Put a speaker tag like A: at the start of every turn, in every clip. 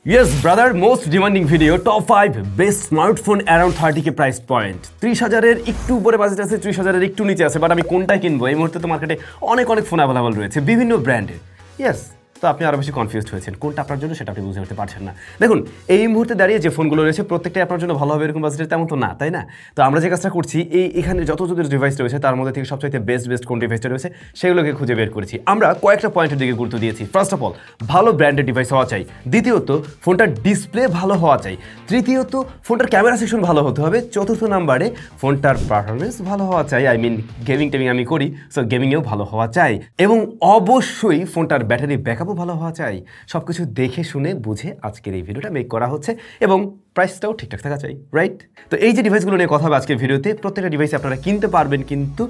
A: Yes, brother, most demanding video, top 5 best smartphone around 30k price point. 30,000 এর একটু উপরে budget আছে, 30,000 এর একটু নিচে আছে, বাট আমি কোনটা কিনবো এই মুহূর্তে তো মার্কেটে অনেক ফোন অ্যাভেলেবল রয়েছে বিভিন্ন ব্র্যান্ডের। ইয়েস, তো আপনি আরও বেশি কনফিউজড হয়েছেন কোনটা আপনার জন্য সেটা আপনি বুঝে উঠতে পারছেন না। দেখুন, এই মুহূর্তে দাঁড়িয়ে যে ফোনগুলো রয়েছে প্রত্যেকটাই আপনার জন্য ভালো হবে এরকম বাজেটের তেমন তো না, তাই না? তো আমরা যে কাজটা করছি এখানে যত ডিভাইস রয়েছে তার মধ্যে থেকে সবচাইতে বেস্ট কোন ডিভাইসটা রয়েছে সেগুলোকে খুঁজে বের করেছি। আমরা কয়েকটা পয়েন্টের দিকে গুরুত্ব দিয়েছি। ফার্স্ট অফ অল, ভালো ব্র্যান্ডের ডিভাইস হওয়া চাই। দ্বিতীয়ত, ফোনটার ডিসপ্লে ভালো হওয়া চাই। তৃতীয়ত, ফোনটার ক্যামেরা সেকশন ভালো হতে হবে। চতুর্থ নাম্বারে, ফোনটার পারফরমেন্স ভালো হওয়া চাই। আই মিন গেমিং আমি করি, সো গেমিংয়েও ভালো হওয়া চাই। এবং অবশ্যই ফোনটার ব্যাটারি ব্যাকআপও ভালো হওয়া চাই। সব কিছু দেখে শুনে বুঝে আজকের এই ভিডিওটা মেক করা হচ্ছে এবং প্রাইসটাও ঠিকঠাক থাকা চাই, রাইট? তো এই যে ডিভাইসগুলো নিয়ে কথা হবে আজকের ভিডিওতে, প্রত্যেকটা ডিভাইস আপনারা কিনতে পারবেন কিন্তু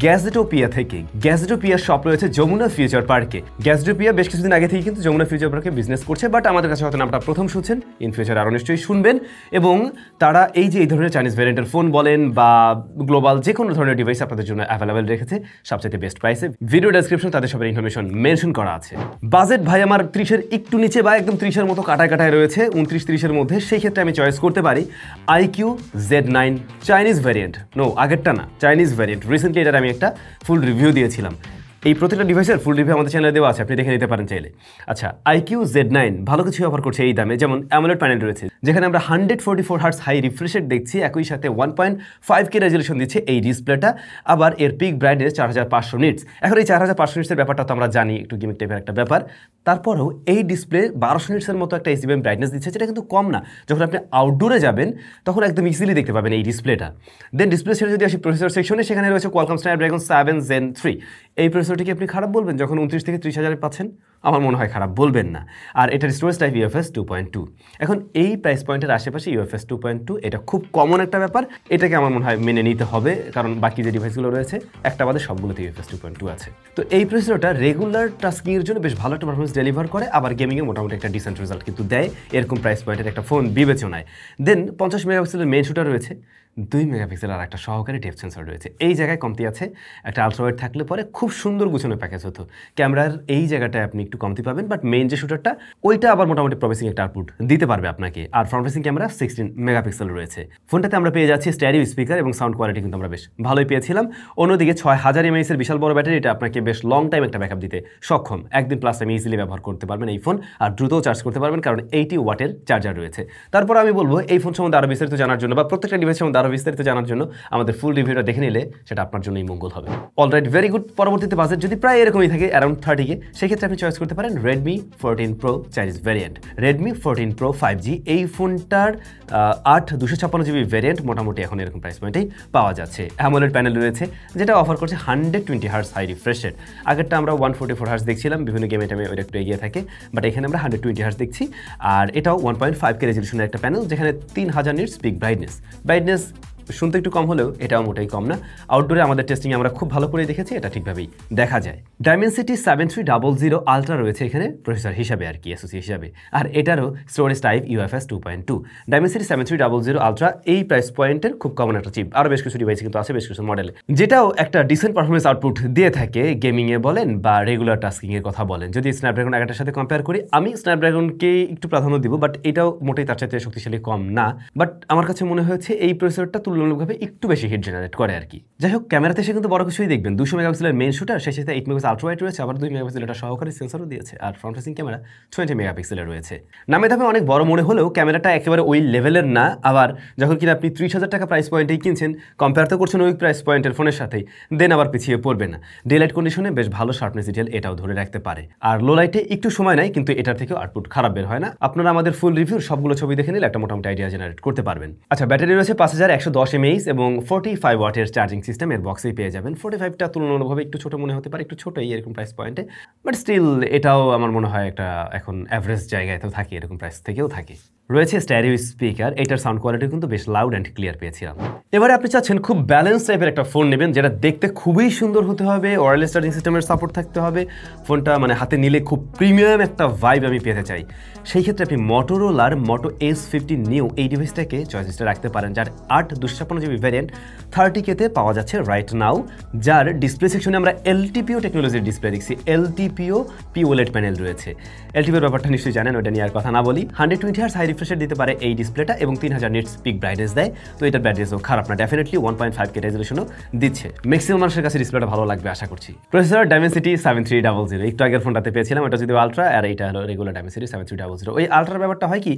A: গ্যাজেটোপিয়া থেকে। গ্যাজেটোপিয়ার শপ রয়েছে যমুনা ফিউচার পার্কে। গ্যাজেটোপিয়া বেশ কিছুদিন আগে থেকে কিন্তু যমুনা ফিউচার পার্কে বিজনেস করছে, বাট আমাদের কাছে হয়তো নামটা প্রথম শুনছেন, ইন ফিউচার আরও নিশ্চয়ই শুনবেন। এবং তারা এই ধরনের চাইনিজ ভ্যারিয়েন্টের ফোন বলেন বা গ্লোবাল যে কোনো ধরনের ডিভাইস আপনাদের জন্য অ্যাভেলেবেল রেখেছে সবচেয়ে বেস্ট প্রাইসে। ভিডিও ডেসক্রিপশন তাদের সবার ইনফরমেশন মেনশন করা আছে। বাজেট ভাই আমার 30-এর একটু নিচে বা একদম 30-এর মতো কাটায় রয়েছে, 29-30-এর মধ্যে। সেই ক্ষেত্রে আমি চয়েস করতে পারি IQ Z9 চাইনিজ ভ্যারিয়েন্ট। আগেরটা না, চাইনিজ ভ্যারিয়েন্ট। রিসেন্টলি এটার আমি একটা ফুল রিভিউ দিয়েছিলাম। এই প্রত্যেকটা ডিভাইসের ফুল রিভিউ আমাদের চ্যানেলে দেওয়া আছে, আপনি দেখে নিতে পারেন চাইলে। আচ্ছা, IQ Z9 ভালো কিছু অফার করছে এই দামে। যেমন অ্যামোলেড প্যানেল রয়েছে, যেখানে আমরা 144 হার্টজ হাই রিফ্রেশ রেট দেখছি, একই সাথে 1.5K রেজলিউশন দিচ্ছে এই ডিসপ্লেটা। আবার এর পিক ব্রাইটনেস 4500 নিটস। এখন এই 4500 নিটসের ব্যাপারটা তো আমরা জানি, একটু গেমিং টাইপের একটা ব্যাপার। তারপরেও এই ডিসপ্লে 1200 নিটসের মতো একটা HDMI ব্রাইটনেস দিচ্ছে, যেটা কিন্তু কম না। যখন আপনি আউটডোরে যাবেন তখন একদম ইজিলি দেখতে পাবেন এই ডিসপ্লেটা। দেন ডিসপ্লে ছেড়ে যদি আসি প্রসেসর সেকশনে, সেখানে রয়েছে কোয়ালকম স্ন্যাপড্রাগন 7 Gen 3। এই প্রসেসরটিকে আপনি খারাপ বলবেন যখন 29 থেকে 30,000 পাচ্ছেন? আমার মনে হয় খারাপ বলবেন না। আর এটার স্টোরেজ টাইপ UFS 2.2। এখন এই প্রাইস পয়েন্টের আশেপাশে UFS 2.2 এটা খুব কমন একটা ব্যাপার। এটাকে আমার মনে হয় মেনে নিতে হবে, কারণ বাকি যে ডিভাইসগুলো রয়েছে একটা বাদে সবগুলোতে UFS 2.2 আছে। তো এই প্রসেসরটা রেগুলার টাস্কিংয়ের জন্য বেশ ভালো একটা পারফরমেন্স ডেলিভার করে, আবার গেমিংয়ে মোটামুটি একটা ডিসেন্ট রেজাল্ট কিন্তু দেয় এরকম প্রাইস পয়েন্টের একটা ফোন বিবেচনায়। দেন 50 মেগাপিক্সেলের মেইন শুটার রয়েছে, 2 মেগাপিক্সেল আর একটা সহকারী ডেপথ সেন্সর রয়েছে। এই জায়গায় কমতি আছে। একটা আলট্রাওয়াইড থাকলে পরে খুব সুন্দর গুছানো প্যাকেজ হতো। ক্যামেরার এই জায়গাটায় আপনি একটু কমতি পাবেন, বাট মেইন যে শুটারটা ওইটা আবার মোটামুটি প্রমিসিং একটা আউটপুট দিতে পারবে আপনাকে। আর ফ্রন্ট ফেসিং ক্যামেরা 16 মেগাপিক্সেল রয়েছে। ফোনটাতে আমরা পেয়ে যাচ্ছি স্টেরিও স্পিকার এবং সাউন্ড কোয়ালিটি কিন্তু আমরা বেশ ভালোই পেয়েছিলাম। অন্যদিকে 6000 mAh এর বিশাল বড় ব্যাটারি, এটা আপনাকে বেশ লং টাইম একটা ব্যাকআপ দিতে সক্ষম। একদিন প্লাস টাইম ইজিলি ব্যবহার করতে পারবেন এই ফোন, আর দ্রুতও চার্জ করতে পারবেন কারণ 80 ওয়াটের চার্জার রয়েছে। তারপর আমি বলবো এই ফোন সম্বন্ধে আরও বিস্তারিত জানার জন্য বা প্রত্যেকটা ডিভাইস সম্বন্ধে আরও বিস্তারিত জানার জন্য আমাদের ফুল রিভিউটা দেখে নিলে সেটা আপনার জন্যই মঙ্গল হবে। Alright, very good. পরবর্তীতে বাজেট যদি প্রায় এরকমই থাকে অ্যারাউন্ড 30K, সেক্ষেত্রে আপনি চয়েস করতে পারেন Redmi 14 Pro Chinese variant. Redmi 14 Pro 5G এই ফোনটার 8/256GB ভ্যারিয়েন্ট মোটামুটি এখন এরকম প্রাইস পয়েন্টেই পাওয়া যাচ্ছে। অ্যামোলেড প্যানেল রয়েছে, যেটা অফার করছে 120 হার্টজ হাই রিফ্রেশ রেট। আগেরটা আমরা 144 হার্টজ দেখছিলাম, বিভিন্ন গেমে টাইমে ওটা একটু এগিয়ে থাকে, বাট এখানে আমরা 120 হার্টজ দেখছি। আর এটাও 1.5K রেজলিউশনের একটা প্যানেল, যেখানে 3000 নিটস পিক ব্রাইটনেস শুনতে একটু কম হলেও এটাও মোটেই কম না। আউটডোরে আমাদের টেস্টিং আমরা খুব ভালো করে দেখেছি, এটা ঠিকভাবেই দেখা যায়। Dimensity 7300 আলট্রা রয়েছে এখানে প্রসেসর হিসাবে, আর কি এসওসি হিসাবে। আর এটারও storage type UFS 2.2। Dimensity 7300 ultra এই প্রাইস পয়েন্টের খুব কমন একটা চিপ। আরও বেশ কিছু ডিভাইস কিন্তু আছে, বেশ কিছু মডেলে, যেটাও একটা ডিসেন্ট পারফরমেন্স আউটপুট দিয়ে থাকে গেমিংয়ে বলেন বা রেগুলার টাস্কিংয়ের কথা বলেন। যদি স্ন্যাপড্রাগন আগেরটার সাথে কম্পেয়ার করি, আমি স্ন্যাপড্রাগনকে একটু প্রাধান্য দিব, বাট এটাও মোটেই তার সাথে শক্তিশালী কম না। বাট আমার কাছে মনে হয়েছে এই প্রসেসরটা তুলনামূলকভাবে একটু বেশি হিট জেনারেট করে আর কি। যাই হোক, ক্যামেরাতে সে কিন্তু বড় কিছুই দেখবেন। 200 মেগাপিক্সেলের মেইন শুটার, সেই সাথে 8 মেগাপিক্সেল আলট্রাওয়াইড রয়েছে, আবার 2 মেগাপিক্সেল এটা সহকারী সেন্সরও দিয়েছে। আর ফ্রন্ট ফেসিং ক্যামেরা 20 মেগাপিক্সেলের রয়েছে। নামে দামে অনেক বড় মনে হলেও ক্যামেরাটা একেবারে ওই লেভেলের না। আবার যখন কিনা আপনি 30,000 টাকা প্রাইস পয়েন্টেই কিনছেন, কম্পেয়ার তো করছেন ওই প্রাইস পয়েন্টের ফোনের সাথেই, দেন আবার পিছিয়ে পড়বে না। ডে লাইট কন্ডিশনে বেশ ভালো শার্পনেস ডিটেল এটাও ধরে রাখতে পারে। আর লো লাইটে একটু সময় নেয়, কিন্তু এটার থেকেও আউটপুট খারাপ বের হয় না। আপনারা আমাদের ফুল রিভিউর সবগুলো ছবি দেখে নিলে একটা মোটামুটি আইডিয়া জেনারেট করতে পারবেন। আচ্ছা, ব্যাটারি রয়েছে 5110 mAh এবং 45 ওয়াটের চার্জিং সিস্টেম এর বক্সেই পেয়ে যাবেন। 45টা তুলনামূলকভাবে একটু ছোট মনে হতে পারে, একটু ছোটই এরকম প্রাইস পয়েন্টে, বাট স্টিল এটাও আমার মনে হয় একটা এখন অ্যাভারেজ জায়গায় তো থাকে, এরকম প্রাইস থেকেও থাকে। রয়েছে স্টেরিও স্পিকার, এটার সাউন্ড কোয়ালিটি কিন্তু বেশ লাউড অ্যান্ড ক্লিয়ার পেয়েছিলাম। এবারে আপনি চাচ্ছেন খুব ব্যালেন্স টাইপের একটা ফোন নেবেন, যেটা দেখতে খুবই সুন্দর হতে হবে, ওয়্যারলেস চার্জিং সিস্টেমের সাপোর্ট থাকতে হবে, ফোনটা মানে হাতে নিলে খুব প্রিমিয়াম একটা ভাইব আমি পেতে চাই। সেই ক্ষেত্রে আপনি মটোরোলার মোটো S50 নিউ এই ডিভাইসটাকে চয়েস লিস্টে রাখতে পারেন, যার 8/256GB ভ্যারিয়েন্ট 30K-তে পাওয়া যাচ্ছে রাইট নাও, যার ডিসপ্লে সেকশনে আমরা LTPO টেকনোলজির ডিসপ্লে দেখছি। LTPO POLED প্যানেল রয়েছে। LTPOর ব্যাপারটা নিশ্চয়ই জানেন, ওটা নিয়ে আর কথা না বলি। 120Hz হাই রিফ্রেশার দিতে পারে এই ডিসপ্লেটা এবং 3000 নিটস পিক ব্রাইটনেস দেয়, তো এটার ব্যাটারিও খারাপ না। ডেফিনেটলি 1.5K রেজলিউশনও দিচ্ছে। ম্যাক্সিমাম মানুষের কাছে ডিসপ্লেটা ভালো লাগবে আশা করছি। প্রসেসর Dimensity 7300, একটু আগের ফোনটাতে পেয়েছিলাম, এটা যদি আলট্রা, আর এইটা হলো রেগুলার Dimensity 7300। ওই আলট্রার ব্যাপারটা হয় কি,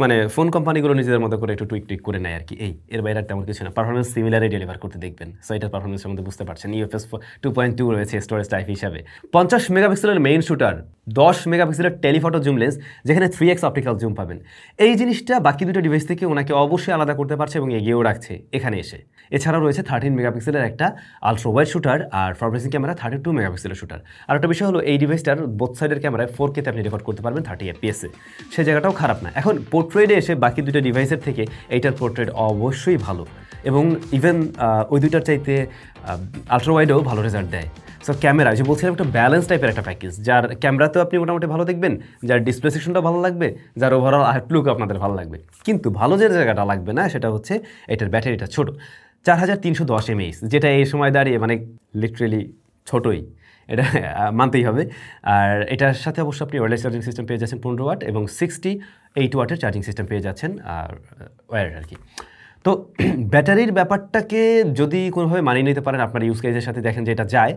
A: মানে ফোন কোম্পানিগুলো নিজেদের মতো করে একটু টুইক করে নেয় আর কি, এর বাইরে তেমন কিছু না। পারফরমেন্স সিমিলারই ডেলিভার করতে দেখবেন, সো এটার পারফরমেন্সের মধ্যে বুঝতে পারছেন। UFS 2.2 রয়েছে স্টোরেজ টাইপ হিসাবে। 50 মেগাপিক্সেলের মেইন শুটার, 10 মেগাপিক্সেলের টেলিফটো জুম লেন্স, যেখানে 3x অপটিক্যাল জুম পাবেন। এই জিনিসটা বাকি দুটো ডিভাইস থেকে ওনাকে অবশ্যই আলাদা করতে পারছে এবং এগিয়েও রাখছে এখানে এসে। এছাড়াও রয়েছে 13 মেগাপিক্সেলের একটা আলট্রা ওয়াইড শুটার আর ফ্রন্ট ফেসিং ক্যামেরা 32 মেগাপিক্সেলের শুটার। আর একটা বিষয় হলো এই ডিভাইসটার বোথ সাইডের ক্যামেরায় 4K-তে আপনি রেকর্ড করতে পারবেন 30 FPS-এ, সেই জায়গাটাও খারাপ না। এখন পোর্ট্রেটে এসে বাকি দুটো ডিভাইসের থেকে এইটার পোর্ট্রেট অবশ্যই ভালো এবং ইভেন ওই দুইটার চাইতে আলট্রা ওয়াইডেও ভালো রেজাল্ট দেয়। সো ক্যামেরা যে বলছিলাম একটা ব্যালেন্স টাইপের একটা প্যাকেজ, যার ক্যামেরাতেও আপনি মোটামুটি ভালো দেখবেন, যার ডিসপ্লে সেকশনটা ভালো লাগবে, যার ওভারঅল আউটলুক আপনাদের ভালো লাগবে। কিন্তু ভালো যে জায়গাটা লাগবে না সেটা হচ্ছে এটার ব্যাটারিটা ছোট, 4310 mAh, যেটা এই সময় দাঁড়িয়ে মানে লিটারেলি ছোটই, এটা মানতেই হবে। আর এটার সাথে অবশ্যই আপনি ওয়্যারলেস চার্জিং সিস্টেম পেয়ে যাচ্ছেন 15 ওয়াট এবং 68 ওয়াটের চার্জিং সিস্টেম পেয়ে যাচ্ছেন আর ওয়্যার আর কি। তো ব্যাটারির ব্যাপারটাকে যদি কোনোভাবে মানিয়ে নিতে পারেন, আপনার ইউজ কেসের সাথে দেখেন যে এটা যায়,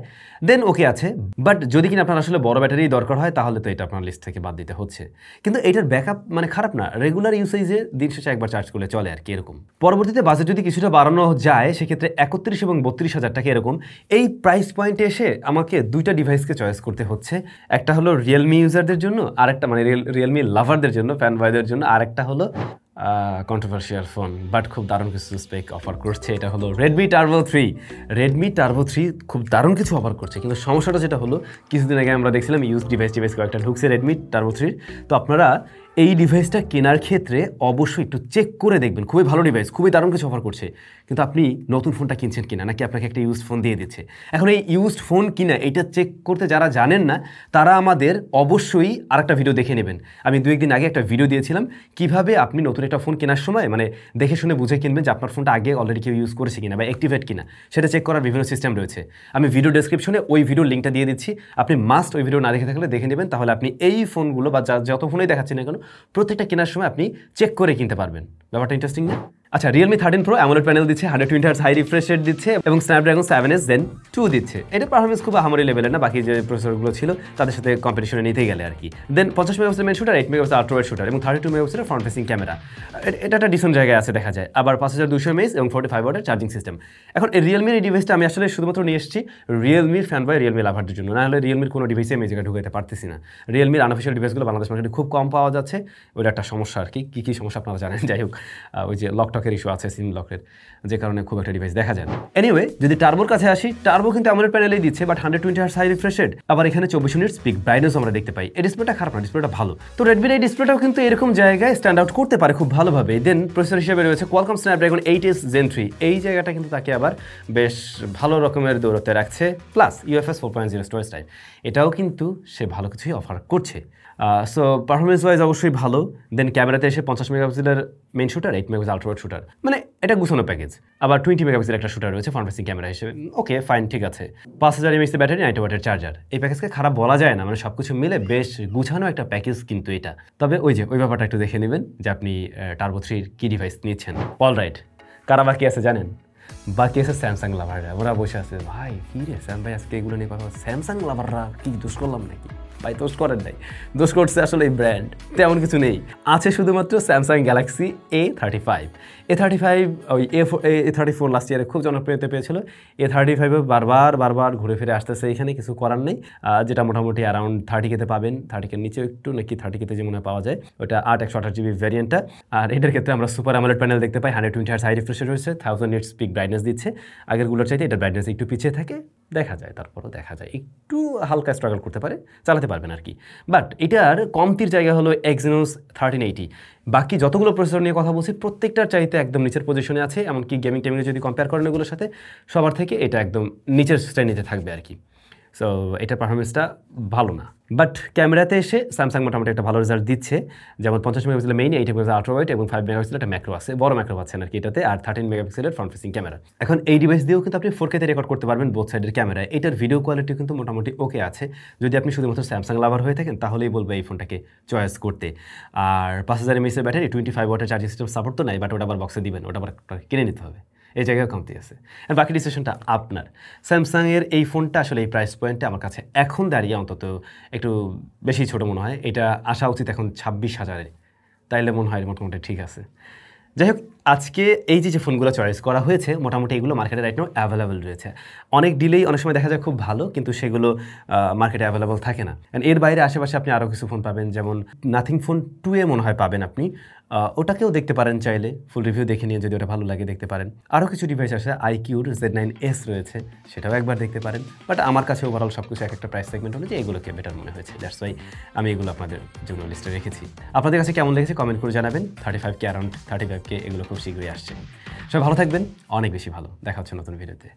A: দেন ওকে আছে। বাট যদি কিনা আপনার আসলে বড় ব্যাটারি দরকার হয় তাহলে তো এটা আপনার লিস্ট থেকে বাদ দিতে হচ্ছে। কিন্তু এটার ব্যাকআপ মানে খারাপ না, রেগুলার ইউসেজে দিন শেষে একবার চার্জ করলে চলে আর কি এরকম। পরবর্তীতে বাজেট যদি কিছুটা বাড়ানো যায় সেক্ষেত্রে 31 এবং 32,000 টাকা এরকম এই প্রাইস পয়েন্টে এসে আমাকে দুইটা ডিভাইসকে চয়েস করতে হচ্ছে। একটা হলো রিয়েলমি ইউজারদের জন্য, আরেকটা মানে রিয়েলমি লাভারদের জন্য, ফ্যান বয়দের জন্য, আরেকটা হলো কন্ট্রোভার্সিয়াল ফোন বাট খুব দারুণ কিছু স্পেক অফার করছে। এটা হলো Redmi Turbo 3। Redmi Turbo 3 খুব দারুণ কিছু অফার করছে, কিন্তু সমস্যাটা যেটা হলো কিছুদিন আগে আমরা দেখছিলাম ইউজ ডিভাইস কয়েকটা ঢুকছে Redmi Turbo 3। তো আপনারা এই ডিভাইসটা কেনার ক্ষেত্রে অবশ্যই একটু চেক করে দেখবেন, খুবই ভালো ডিভাইস, খুবই দারুণ কিছু অফার করছে, কিন্তু আপনি নতুন ফোনটা কিনছেন কিনা, নাকি আপনাকে একটা ইউজড ফোন দিয়ে দিচ্ছে। এখন এই ইউজড ফোন কিনা এটা চেক করতে যারা জানেন না তারা আমাদের অবশ্যই আরেকটা ভিডিও দেখে নেবেন। আমি 2-1 দিন আগে একটা ভিডিও দিয়েছিলাম কিভাবে আপনি নতুন একটা ফোন কেনার সময় মানে দেখে শুনে বুঝে কিনবেন যে আপনার ফোনটা আগে অলরেডি কেউ ইউজ করেছে কিনা বা অ্যাক্টিভেট কিনা, সেটা চেক করার বিভিন্ন সিস্টেম রয়েছে। আমি ভিডিও ডেসক্রিপশনে ওই ভিডিওর লিঙ্কটা দিয়ে দিচ্ছি, আপনি মাস্ট ওই ভিডিও না দেখে থাকলে দেখে নেবেন, তাহলে আপনি এই ফোনগুলো বা যত ফোনেই দেখাচ্ছি না কেন প্রত্যেকটা কেনার সময় আপনি চেক করে কিনতে পারবেন। ব্যাপারটা ইন্টারেস্টিং না? আচ্ছা, Realme 13 Pro AMOLED প্যানেল দিচ্ছে, 120Hz হাই রিফ্রেশ রেট দিচ্ছে এবং Snapdragon 7S Gen 2 দিচ্ছে। এটা পারফরমেন্স খুব আহামরি লেভেলের না বাকি যে প্রসেসরগুলো ছিল তাদের সাথে কম্পিটিশনে নিতে গেলে আর কি। দেন 50 megapixel main shooter, 8 megapixel ultra wide shooter এবং 32 মেগাপিক্সেলের ফ্রন্ট ফেসিং ক্যামেরা। এটা একটা ডিসেন্ট জায়গায় আছে দেখা যায়। আবার 5200 mAh এবং 45 ওয়াটের চার্জিং সিস্টেম। এখন এই রিয়েলমির এই ডিভাইসটা আমি আসলে শুধুমাত্র নিয়ে এসেছি রিয়েলমির ফ্যান বয় রিয়েলমি লাভারদের জন্য, না হলে রিয়েলমির কোনো ডিভাইসে আমি এই জায়গায় ঢুকাতে পারতেছি না। রিয়েলমির আনঅফিশিয়াল ডিভাইসগুলো বাংলাদেশ মার্কেটে খুব কম পাওয়া যাচ্ছে, ওইটা একটা সমস্যা আর কি। কী সমস্যা আপনারা জানেন, যাই হোক ওই যে লকটকের ইস্যু আছে, সিম লকের, যে কারণে খুব একটা ডিভাইস দেখা যায় না। এনিওয়ে, যদি টার্বোর কাছে আসি, টার্বো কিন্তু AMOLED প্যানেলেই দিচ্ছে but 120Hz high refresh rate, আবার এখানে 24 নিটস পিক ব্রাইটনেস আমরা দেখতে পাই। এই ডিসপ্লেটা খারাপ না, ডিসপ্লেটা ভালো। তো রেডমির এই ডিসপ্লেটাও কিন্তু এরকম জায়গায় স্ট্যান্ড আউট করতে পারে খুব ভালোভাবে। দেন প্রসেসর হিসেবে রয়েছে Qualcomm Snapdragon 8S Gen 3, এই জায়গাটা কিন্তু তাকে আবার বেশ ভালো রকমের দৌড়তে রাখছে, প্লাস UFS 4.0 স্টোরেজ টাইপ, এটাও কিন্তু সে ভালো কিছুই অফার করছে। সো পারফরমেন্স ওয়াইজ অবশ্যই ভালো। দেন ক্যামেরাতে এসে 50 মেগাপিক্সেলের main shooter, 8 megapixel ultra wide shooter, মানে এটা গুছানো প্যাকেজ। আবার 20 মেগাপিক্সেল একটা শুটার রয়েছে ফ্রন্ট ফেসিং ক্যামেরা হিসেবে, ওকে ফাইন, ঠিক আছে। 5000 mAh ব্যাটারি, 90 ওয়াটের চার্জার, এই প্যাকেজকে খারাপ বলা যায় না, মানে সব কিছু মিলে বেশ গুছানো একটা প্যাকেজ কিন্তু এটা। তবে ওই ব্যাপারটা একটু দেখে নেবেন যে আপনি টার্বো 3 কি ডিভাইস নিচ্ছেন। অলরাইট, কারা বাকি আছে জানেন? বাকি আছে স্যামসাং লাভাররা, ওরা বসে আছে, ভাই কী রে স্যাম ভাই আজকে এগুলো নিয়ে কথা, স্যামসাং লাভাররা কি দোষ করলাম নাকি? ভাই দোষ করেন নাই, দোষ করছে আসলে এই ব্র্যান্ড, তেমন কিছু নেই। আছে শুধুমাত্র স্যামসাং গ্যালাক্সি A35। A35 ওই A34 লাস্ট ইয়ারে খুব জনপ্রিয়তা পেয়েছিল। A35 বারবার ঘুরে ফিরে আসতেছে, এখানে কিছু করার নেই। যেটা মোটামুটি অ্যারাউন্ড 30K-তে পাবেন, 30K-র নিচে একটু নাকি 30K-তে যে মনে পাওয়া যায়, ওটা 8/128GB ভ্যারিয়েন্টটা। আর এটার ক্ষেত্রে আমরা সুপার AMOLED প্যানেল দেখতে পাই, 120Hz হাই রিফ্রেশ রয়েছে, 1000 নিটস পিক ব্রাইটনেস দিচ্ছে। আগেরগুলোর চাইতে এটা ব্রাইটনেস একটু পিছিয়ে থাকে, দেখা যায়, তারপরও দেখা যায় একটু হালকা স্ট্রাগল করতে পারে, চালাতে পারবেন আর কি। বাট এটার কমতির জায়গা হলো Exynos 1380। বাকি যতগুলো প্রসেসর নিয়ে কথা বলছি প্রত্যেকটার চাইতে একদম নিচের পজিশনে আছে, এমনকি গেমিং টেমিংয়ে যদি কম্পেয়ার করেন এগুলোর সাথে সবার থেকে এটা একদম নিচের শ্রেণীতে থাকবে আর কি। সো এটার পারফরমেন্সটা ভালো না। বাট ক্যামেরাতে এসে স্যামসাং মোটামুটি একটা ভালো রেজাল্ট দিচ্ছে, যেমন 50 মেগাপিক্সেলের মেইন, 8 মেগাপিক্সেল আল্ট্রা ওয়াইড এবং 5 মেগাপিক্সেলের একটা ম্যাক্রো আছে, বড় ম্যাক্রো পাচ্ছেন আর কি এটাতে, আর 13 মেগাপিক্সেলের ফ্রন্ট ফেসিং ক্যামেরা। এখন এই ডিভাইস দিয়েও কিন্তু আপনি 4K তে রেকর্ড করতে পারবেন বোথ সাইডের ক্যামেরায়। এটার ভিডিও কোয়ালিটি কিন্তু মোটামুটি ওকে আছে। যদি আপনি শুধুমাত্র স্যামসাং লাভার হয়ে থাকেন তাহলেই বলবো এই ফোনটাকে চয়েস করতে। আর 5000 mAh এর ব্যাটারি, 25 ওয়াটের চার্জিং সিস্টেম সাপোর্ট তো নাই, বাট ওটা আবার বক্সে দিবেন, ওটা আবার কিনে নিতে হবে, এই জায়গায় কমতি আছে। আর বাকি ডিসিশনটা আপনার। স্যামসাংয়ের এই ফোনটা আসলে এই প্রাইস পয়েন্টে আমার কাছে এখন দাঁড়িয়ে অন্তত একটু বেশি ছোটো মনে হয়। এটা আসা উচিত এখন 26,000-এ, তাইলে মনে হয় মোটামুটি ঠিক আছে। যাই হোক, আজকে এই যে ফোনগুলো চয়েস করা হয়েছে মোটামুটি এগুলো মার্কেটে রাইট নাও অ্যাভেলেবল রয়েছে। অনেক ডিলেই অনেক সময় দেখা যায় খুব ভালো, কিন্তু সেগুলো মার্কেটে অ্যাভেলেবল থাকে না। এর বাইরে আশেপাশে আপনি আরও কিছু ফোন পাবেন, যেমন নাথিং ফোন 2 মনে হয় পাবেন আপনি, ওটাকেও দেখতে পারেন চাইলে, ফুল রিভিউ দেখে নিয়ে যদি ওটা ভালো লাগে দেখতে পারেন। আরও কিছু ডিভাইস আছে, iQOOর Z9S রয়েছে, সেটাও একবার দেখতে পারেন। বাট আমার কাছে ওভারঅল সব কিছু এক একটা প্রাইস সেগমেন্ট অনুযায়ী এগুলোকে বেটার মনে হয়েছে, দ্যাটস ওয়াই আমি এগুলো আপনাদের জন্য লিস্টে রেখেছি। আপনাদের কাছে কেমন লেগেছে কমেন্ট করে জানাবেন। 35K, অ্যারাউন্ড 35K এগুলো খুব শীঘ্রই আসছে। সবাই ভালো থাকবেন, অনেক বেশি ভালো। দেখা হচ্ছে নতুন ভিডিওতে।